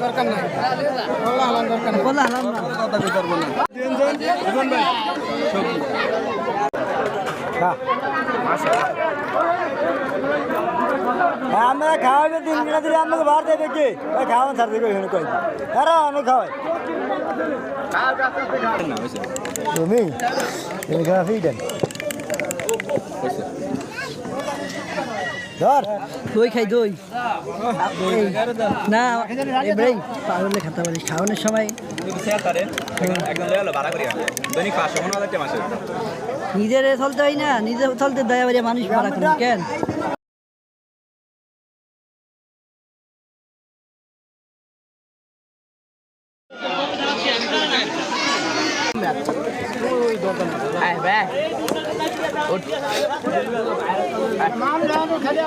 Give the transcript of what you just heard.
দরকার নাই বললে হালাল না কথা কই করব না তিনজন ভাই সবজি আমরা খাওয়াবে 3 কিলো দিলে আমাকে বার দেবে কি ওই খাওয়ান ছাড় দেবে এখানে কই আরে অনেক খাওয়াই তুমি এখানে ফিডেন ধর দই খাই দই না এবারেই পাগলে খেতে পারি খাওয়ানোর সময় নিজের চলতে হয় না নিজে চলতে দয়া বাড়িয়া মানুষ ভাড়া করুন কেন খালি